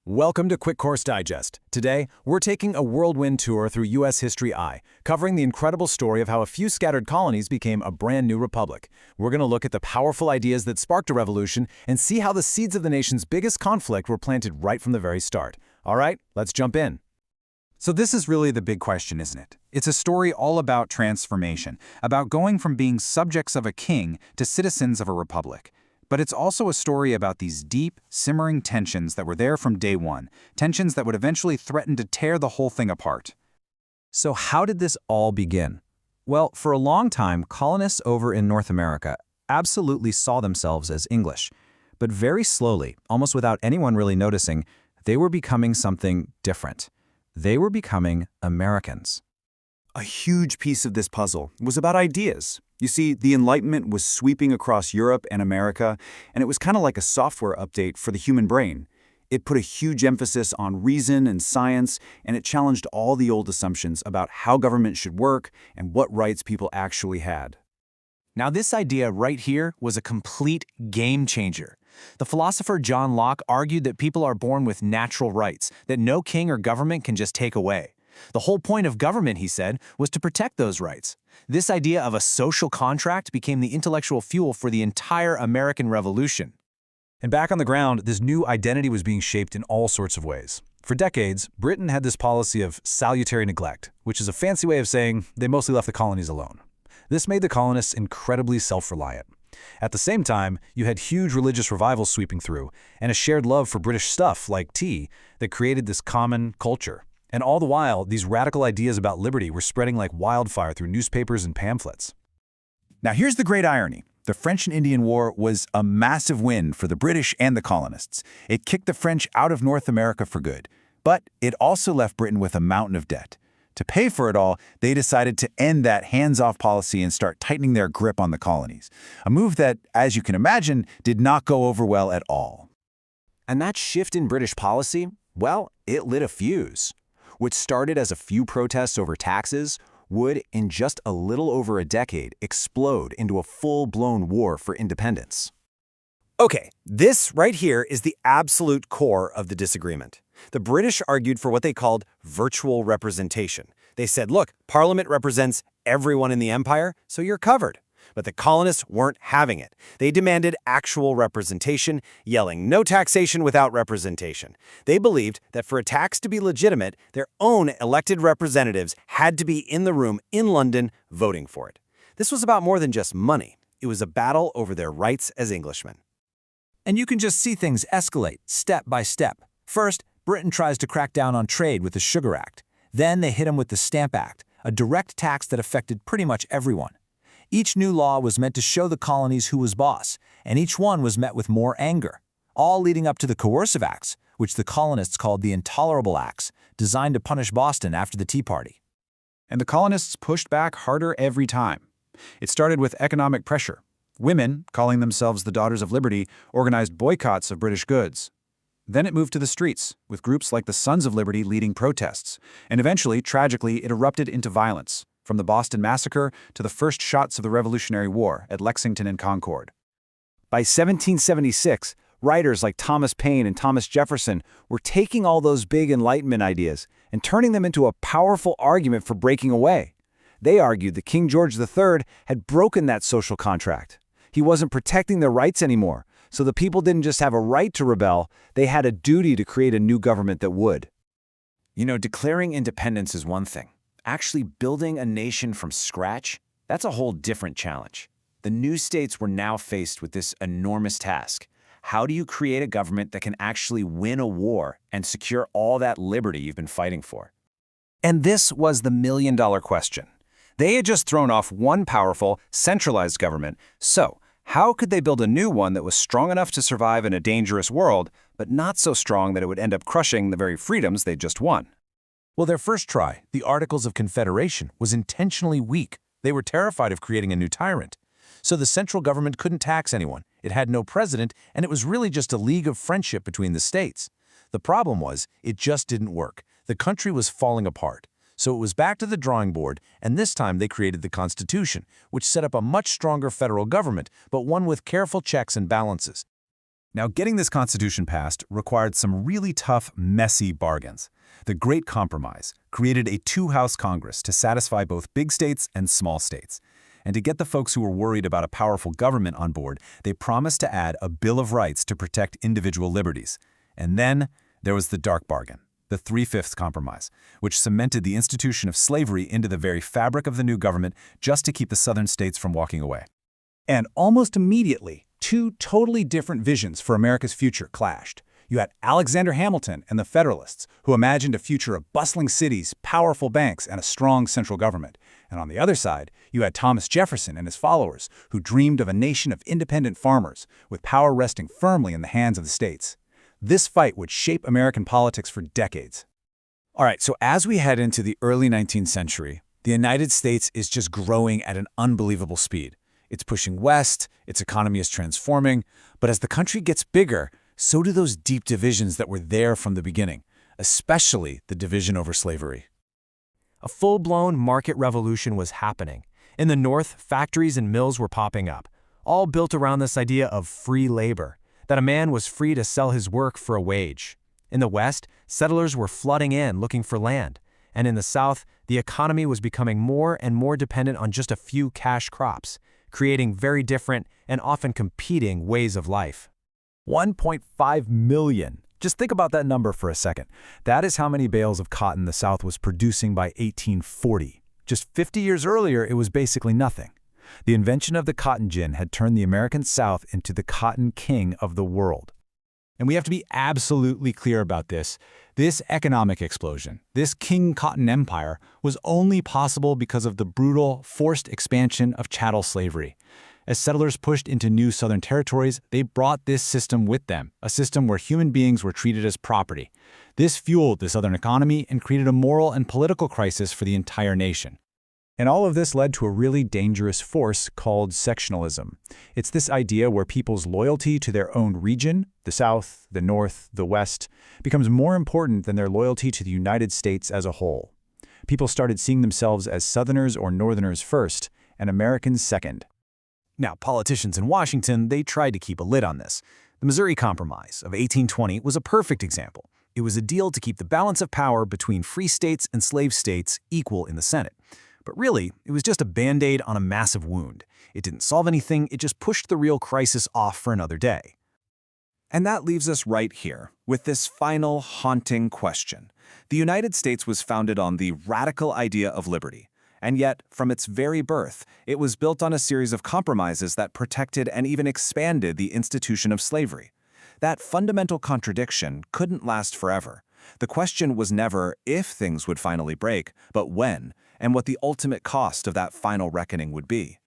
Welcome to Quick Course Digest. Today, we're taking a whirlwind tour through U.S. History I, covering the incredible story of how a few scattered colonies became a brand new republic. We're going to look at the powerful ideas that sparked a revolution and see how the seeds of the nation's biggest conflict were planted right from the very start. All right, let's jump in. So this is really the big question, isn't it? It's a story all about transformation, about going from being subjects of a king to citizens of a republic. But it's also a story about these deep, simmering tensions that were there from day one, tensions that would eventually threaten to tear the whole thing apart. So how did this all begin? Well, for a long time, colonists over in North America absolutely saw themselves as English. But very slowly, almost without anyone really noticing, they were becoming something different. They were becoming Americans. A huge piece of this puzzle was about ideas. You see, the Enlightenment was sweeping across Europe and America, and it was kind of like a software update for the human brain. It put a huge emphasis on reason and science, and it challenged all the old assumptions about how government should work and what rights people actually had. Now, this idea right here was a complete game changer. The philosopher John Locke argued that people are born with natural rights that no king or government can just take away. The whole point of government, he said, was to protect those rights. This idea of a social contract became the intellectual fuel for the entire American Revolution. And back on the ground, this new identity was being shaped in all sorts of ways. For decades, Britain had this policy of salutary neglect, which is a fancy way of saying they mostly left the colonies alone. This made the colonists incredibly self-reliant. At the same time, you had huge religious revivals sweeping through, and a shared love for British stuff like tea that created this common culture. And all the while, these radical ideas about liberty were spreading like wildfire through newspapers and pamphlets. Now here's the great irony. The French and Indian War was a massive win for the British and the colonists. It kicked the French out of North America for good. But it also left Britain with a mountain of debt. To pay for it all, they decided to end that hands-off policy and start tightening their grip on the colonies. A move that, as you can imagine, did not go over well at all. And that shift in British policy, well, it lit a fuse. What started as a few protests over taxes would, in just a little over a decade, explode into a full-blown war for independence. Okay, this right here is the absolute core of the disagreement. The British argued for what they called virtual representation. They said, look, Parliament represents everyone in the empire, so you're covered. But the colonists weren't having it. They demanded actual representation, yelling, no taxation without representation. They believed that for a tax to be legitimate, their own elected representatives had to be in the room in London voting for it. This was about more than just money. It was a battle over their rights as Englishmen. And you can just see things escalate step by step. First, Britain tries to crack down on trade with the Sugar Act. Then they hit him with the Stamp Act, a direct tax that affected pretty much everyone. Each new law was meant to show the colonies who was boss, and each one was met with more anger, all leading up to the Coercive Acts, which the colonists called the Intolerable Acts, designed to punish Boston after the Tea Party. And the colonists pushed back harder every time. It started with economic pressure. Women, calling themselves the Daughters of Liberty, organized boycotts of British goods. Then it moved to the streets, with groups like the Sons of Liberty leading protests. And eventually, tragically, it erupted into violence, from the Boston Massacre to the first shots of the Revolutionary War at Lexington and Concord. By 1776, writers like Thomas Paine and Thomas Jefferson were taking all those big Enlightenment ideas and turning them into a powerful argument for breaking away. They argued that King George III had broken that social contract. He wasn't protecting their rights anymore, so the people didn't just have a right to rebel, they had a duty to create a new government that would. You know, declaring independence is one thing. Actually building a nation from scratch, that's a whole different challenge. The new states were now faced with this enormous task. How do you create a government that can actually win a war and secure all that liberty you've been fighting for? And this was the million-dollar question. They had just thrown off one powerful, centralized government, so how could they build a new one that was strong enough to survive in a dangerous world, but not so strong that it would end up crushing the very freedoms they'd just won? Well, their first try, the Articles of Confederation, was intentionally weak. They were terrified of creating a new tyrant. So the central government couldn't tax anyone. It had no president, and it was really just a league of friendship between the states. The problem was, it just didn't work. The country was falling apart. So it was back to the drawing board, and this time they created the Constitution, which set up a much stronger federal government, but one with careful checks and balances. Now, getting this Constitution passed required some really tough, messy bargains. The Great Compromise created a two-house Congress to satisfy both big states and small states. And to get the folks who were worried about a powerful government on board, they promised to add a Bill of Rights to protect individual liberties. And then there was the dark bargain, the Three-Fifths Compromise, which cemented the institution of slavery into the very fabric of the new government just to keep the southern states from walking away. And almost immediately, two totally different visions for America's future clashed. You had Alexander Hamilton and the Federalists, who imagined a future of bustling cities, powerful banks, and a strong central government. And on the other side, you had Thomas Jefferson and his followers, who dreamed of a nation of independent farmers, with power resting firmly in the hands of the states. This fight would shape American politics for decades. All right, so as we head into the early 19th century, the United States is just growing at an unbelievable speed. It's pushing west, its economy is transforming, but as the country gets bigger, so do those deep divisions that were there from the beginning, especially the division over slavery. A full-blown market revolution was happening. In the North, factories and mills were popping up, all built around this idea of free labor, that a man was free to sell his work for a wage. In the West, settlers were flooding in looking for land, and in the South, the economy was becoming more and more dependent on just a few cash crops, creating very different and often competing ways of life. 1.5 million. Just think about that number for a second. That is how many bales of cotton the South was producing by 1840. Just 50 years earlier, it was basically nothing. The invention of the cotton gin had turned the American South into the cotton king of the world. And we have to be absolutely clear about this. This economic explosion, this King Cotton Empire, was only possible because of the brutal, forced expansion of chattel slavery. As settlers pushed into new southern territories, they brought this system with them, a system where human beings were treated as property. This fueled the southern economy and created a moral and political crisis for the entire nation. And all of this led to a really dangerous force called sectionalism. It's this idea where people's loyalty to their own region, the South, the North, the West, becomes more important than their loyalty to the United States as a whole. People started seeing themselves as Southerners or Northerners first, and Americans second. Now, politicians in Washington, they tried to keep a lid on this. The Missouri Compromise of 1820 was a perfect example. It was a deal to keep the balance of power between free states and slave states equal in the Senate. But really, it was just a Band-Aid on a massive wound. It didn't solve anything, it just pushed the real crisis off for another day. And that leaves us right here, with this final haunting question. The United States was founded on the radical idea of liberty. And yet, from its very birth, it was built on a series of compromises that protected and even expanded the institution of slavery. That fundamental contradiction couldn't last forever. The question was never if things would finally break, but when, and what the ultimate cost of that final reckoning would be.